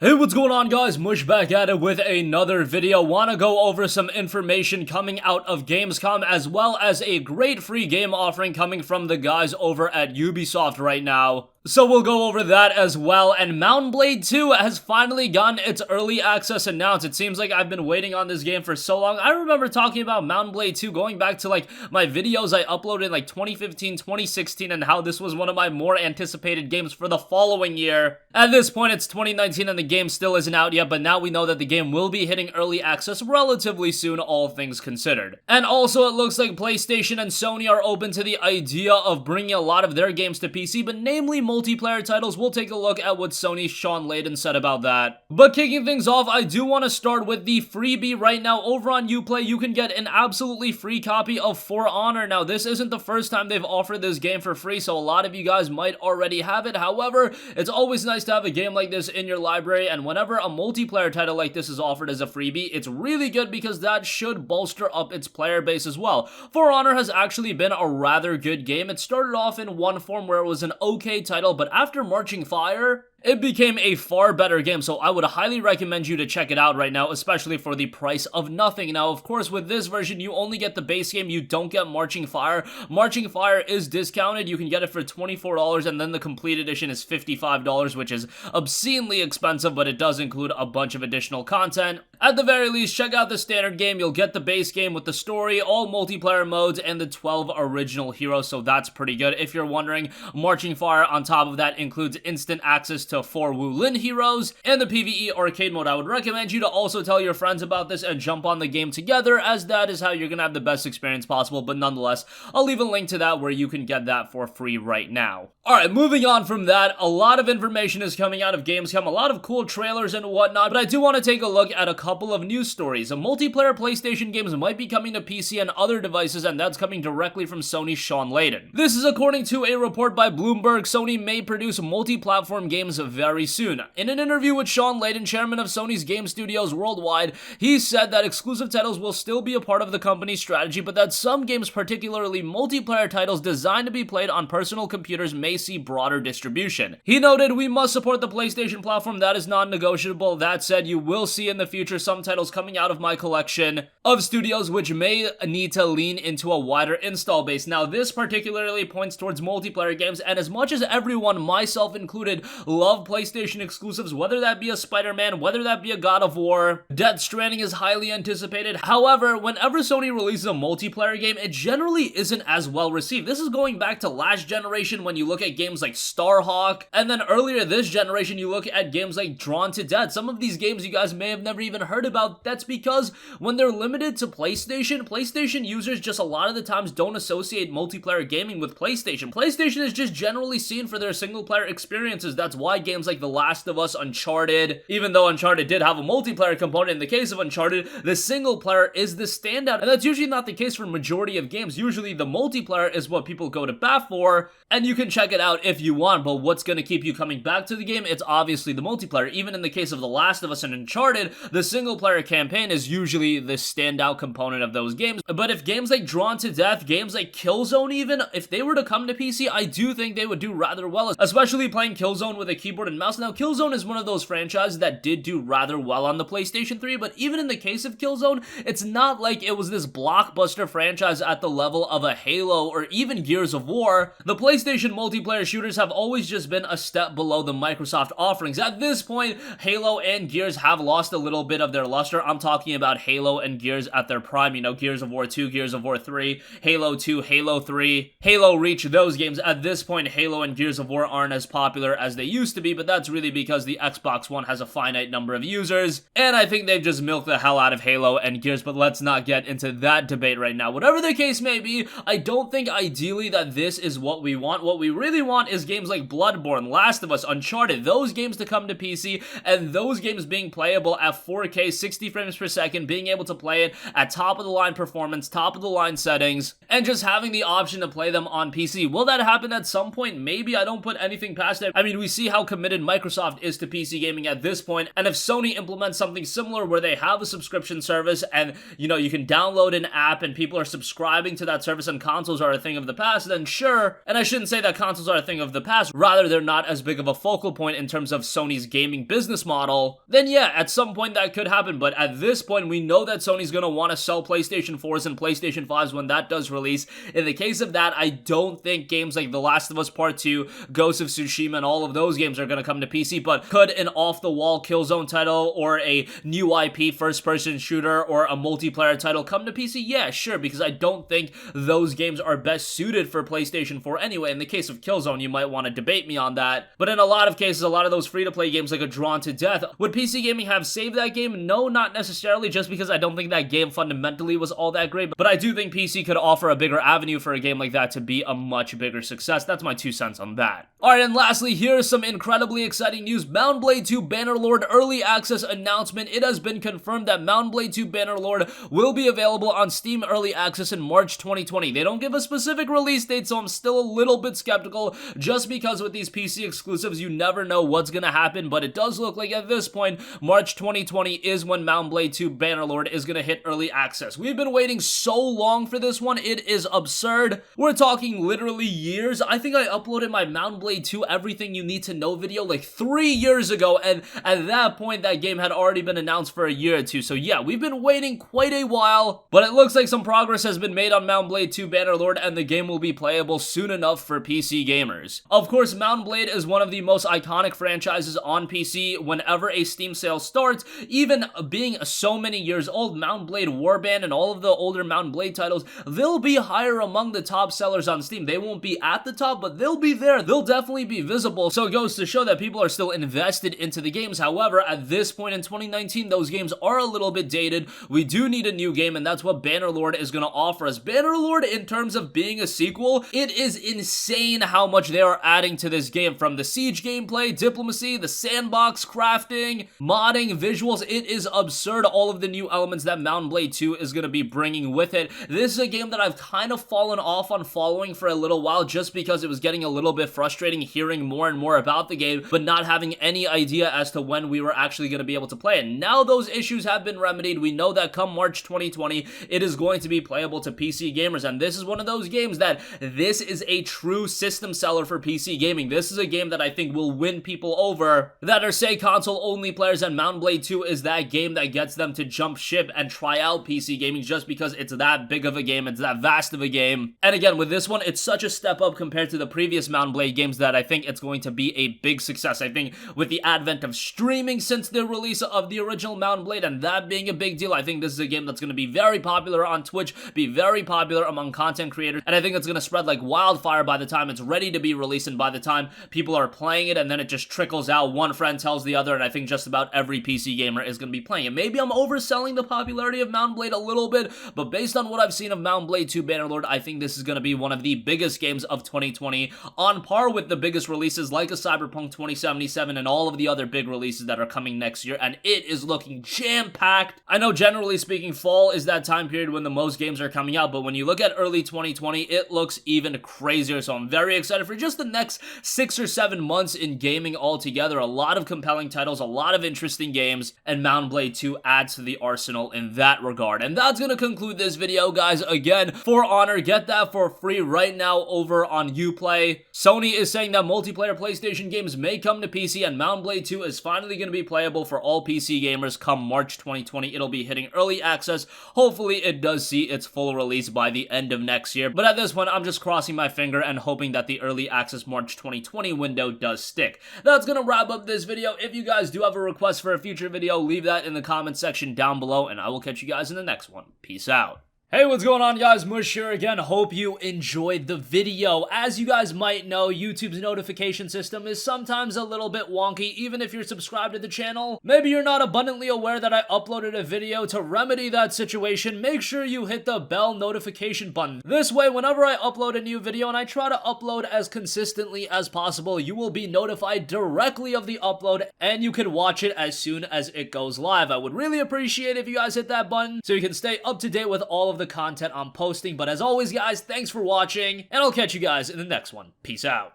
Hey, what's going on, guys? Mush back at it with another video. Wanna go over some information coming out of Gamescom, as well as a great free game offering coming from the guys over at Ubisoft right now. So we'll go over that as well. And Mount & Blade 2 has finally gotten its early access announced. It seems like I've been waiting on this game for so long. I remember talking about Mount & Blade 2 going back to like my videos I uploaded in like 2015, 2016, and how this was one of my more anticipated games for the following year. At this point, it's 2019 and the game still isn't out yet, but now we know that the game will be hitting early access relatively soon, all things considered. And also, it looks like PlayStation and Sony are open to the idea of bringing a lot of their games to PC, but namely multiplayer titles. We'll take a look at what Sony's Sean Layden said about that. But kicking things off, I do want to start with the freebie right now. Over on Uplay, you can get an absolutely free copy of For Honor. Now, this isn't the first time they've offered this game for free, so a lot of you guys might already have it. However, it's always nice to have a game like this in your library, and whenever a multiplayer title like this is offered as a freebie, it's really good because that should bolster up its player base as well. For Honor has actually been a rather good game. It started off in one form where it was an okay title, but after Marching Fire, it became a far better game, so I would highly recommend you to check it out right now, especially for the price of nothing. Now, of course, with this version, you only get the base game, you don't get Marching Fire. Marching Fire is discounted, you can get it for $24, and then the complete edition is $55, which is obscenely expensive, but it does include a bunch of additional content. At the very least, check out the standard game. You'll get the base game with the story, all multiplayer modes, and the 12 original heroes, so that's pretty good. If you're wondering, Marching Fire on top of that includes instant access to 4 Wulin heroes and the PvE arcade mode. I would recommend you to also tell your friends about this and jump on the game together, as that is how you're gonna have the best experience possible. But nonetheless, I'll leave a link to that where you can get that for free right now. Alright, moving on from that, a lot of information is coming out of Gamescom, a lot of cool trailers and whatnot, but I do want to take a look at a couple of news stories. Multiplayer PlayStation games might be coming to PC and other devices, and that's coming directly from Sony's Sean Layden. This is according to a report by Bloomberg. Sony may produce multi-platform games very soon. In an interview with Sean Layden, chairman of Sony's game studios worldwide, he said that exclusive titles will still be a part of the company's strategy, but that some games, particularly multiplayer titles designed to be played on personal computers, may see broader distribution. He noted, "We must support the PlayStation platform, that is non-negotiable. That said, you will see in the future some titles coming out of my collection of studios which may need to lean into a wider install base." Now, this particularly points towards multiplayer games, and as much as everyone, myself included, love PlayStation exclusives, whether that be a Spider-Man, whether that be a God of War, Death Stranding is highly anticipated. However, whenever Sony releases a multiplayer game, it generally isn't as well received. This is going back to last generation when you look at games like Starhawk, and then earlier this generation you look at games like Drawn to Death. Some of these games you guys may have never even heard about. That's because when they're limited to PlayStation users just a lot of the times don't associate multiplayer gaming with PlayStation. PlayStation is just generally seen for their single-player experiences. That's why games like The Last of Us, Uncharted, even though Uncharted did have a multiplayer component, in the case of Uncharted, the single player is the standout, and that's usually not the case for majority of games. Usually the multiplayer is what people go to bat for, and you can check it out if you want, but what's going to keep you coming back to the game? It's obviously the multiplayer. Even in the case of The Last of Us and Uncharted, the single player campaign is usually the standout component of those games. But if games like Drawn to Death, games like Killzone even, if they were to come to PC, I do think they would do rather well, especially playing Killzone with a keyboard and mouse. Now, Killzone is one of those franchises that did do rather well on the PlayStation 3, but even in the case of Killzone, it's not like it was this blockbuster franchise at the level of a Halo or even Gears of War. The PlayStation multiplayer shooters have always just been a step below the Microsoft offerings. At this point, Halo and Gears have lost a little bit of their luster. I'm talking about Halo and Gears at their prime, you know, Gears of War 2, Gears of War 3, Halo 2, Halo 3, Halo Reach, those games. At this point, Halo and Gears of War aren't as popular as they used to be, but that's really because the Xbox One has a finite number of users, and I think they've just milked the hell out of Halo and Gears, but let's not get into that debate right now. Whatever the case may be, I don't think ideally that this is what we want. What we really want is games like Bloodborne, Last of Us, Uncharted, those games to come to PC, and those games being playable at 4K, 60 frames per second, being able to play it at top of the line performance, top of the line settings, and just having the option to play them on PC. Will that happen at some point? Maybe. I don't put anything past it. I mean, we see how committed Microsoft is to PC gaming at this point, and if Sony implements something similar where they have a subscription service and, you know, you can download an app and people are subscribing to that service and consoles are a thing of the past, then sure. And I shouldn't say that consoles are a thing of the past, rather they're not as big of a focal point in terms of Sony's gaming business model, then yeah, at some point that could happen. But at this point, we know that Sony's gonna want to sell PlayStation 4s and PlayStation 5s when that does release. In the case of that, I don't think games like The Last of Us Part 2, Ghost of Tsushima, and all of those games are gonna come to PC, but could an off-the-wall Killzone title or a new IP first-person shooter or a multiplayer title come to PC? Yeah, sure, because I don't think those games are best suited for PlayStation 4 anyway. In the case of Killzone, you might want to debate me on that, but in a lot of cases, a lot of those free-to-play games like a Drawn to Death, would PC gaming have saved that game? No, not necessarily, just because I don't think that game fundamentally was all that great, but I do think PC could offer a bigger avenue for a game like that to be a much bigger success. That's my 2 cents on that. Alright, and lastly, here's some incredibly exciting news. Mount Blade 2 Bannerlord Early Access announcement. It has been confirmed that Mount Blade 2 Bannerlord will be available on Steam Early Access in March 2020. They don't give a specific release date, so I'm still a little bit skeptical, just because with these PC exclusives, you never know what's gonna happen, but it does look like at this point, March 2020 is when Mount Blade 2 Bannerlord is gonna hit Early Access. We've been waiting so long for this one, it is absurd. We're talking literally years. I think I uploaded my Mount Blade 2 Everything You Need to Know video like 3 years ago, and at that point, that game had already been announced for a year or two, so yeah, we've been waiting quite a while, but it looks like some progress has been made on Mount Blade 2 Bannerlord, and the game will be playable soon enough for PC gamers. Of course, Mount Blade is one of the most iconic franchises on PC. Whenever a Steam sale starts, even being so many years old, Mount Blade Warband and all of the older Mount Blade titles, they'll be higher among the top sellers on Steam. They won't be at the top, but they'll be there. They'll definitely be visible, so it goes to show that people are still invested into the games. However, at this point in 2019, those games are a little bit dated. We do need a new game, and that's what Bannerlord is going to offer us. Bannerlord, in terms of being a sequel, it is insane how much they are adding to this game, from the siege gameplay, diplomacy, the sandbox, crafting, modding, visuals. It is absurd, all of the new elements that Mount Blade 2 is going to be bringing with it. This is a game that I've kind of fallen off on following for a little while, just because it was getting a little bit frustrating hearing more and more about the game, but not having any idea as to when we were actually going to be able to play it. Now those issues have been remedied. We know that come March 2020, it is going to be playable to PC gamers, and this is one of those games that this is a true system seller for PC gaming. This is a game that I think will win people over that are, say, console-only players, and Mount Blade 2 is that game that gets them to jump ship and try out PC gaming just because it's that big of a game, it's that vast of a game. And again, with this one, it's such a step up compared to the previous Mount Blade games that I think it's going to be a big success. I think with the advent of streaming since the release of the original Mount Blade, and that being a big deal, I think this is a game that's going to be very popular on Twitch, be very popular among content creators, and I think it's going to spread like wildfire by the time it's ready to be released, and by the time people are playing it, and then it just trickles out. One friend tells the other, and I think just about every PC gamer is going to be playing it. Maybe I'm overselling the popularity of Mount Blade a little bit, but based on what I've seen of Mount Blade 2 Bannerlord, I think this is going to be one of the biggest games of 2020, on par with the biggest releases like a Cyberpunk 2077 and all of the other big releases that are coming next year, and it is looking jam-packed. I know generally speaking, fall is that time period when the most games are coming out, but when you look at early 2020, it looks even crazier, so I'm very excited for just the next 6 or 7 months in gaming altogether. A lot of compelling titles, a lot of interesting games, and Mount Blade 2 adds to the arsenal in that regard. And that's gonna conclude this video, guys. Again, For Honor, get that for free right now over on Uplay. Sony is saying that multiplayer PlayStation games may come to PC, and Mount Blade 2 is finally going to be playable for all PC gamers come March 2020. It'll be hitting early access. Hopefully, it does see its full release by the end of next year. But at this point, I'm just crossing my finger and hoping that the early access March 2020 window does stick. That's going to wrap up this video. If you guys do have a request for a future video, leave that in the comment section down below, and I will catch you guys in the next one. Peace out. Hey, what's going on, guys? Mush here again. Hope you enjoyed the video. As you guys might know, YouTube's notification system is sometimes a little bit wonky, even if you're subscribed to the channel. Maybe you're not abundantly aware that I uploaded a video. To remedy that situation, make sure you hit the bell notification button. This way, whenever I upload a new video, and I try to upload as consistently as possible, you will be notified directly of the upload, and you can watch it as soon as it goes live. I would really appreciate if you guys hit that button so you can stay up to date with all of the content I'm posting. But as always, guys, thanks for watching, and I'll catch you guys in the next one. Peace out.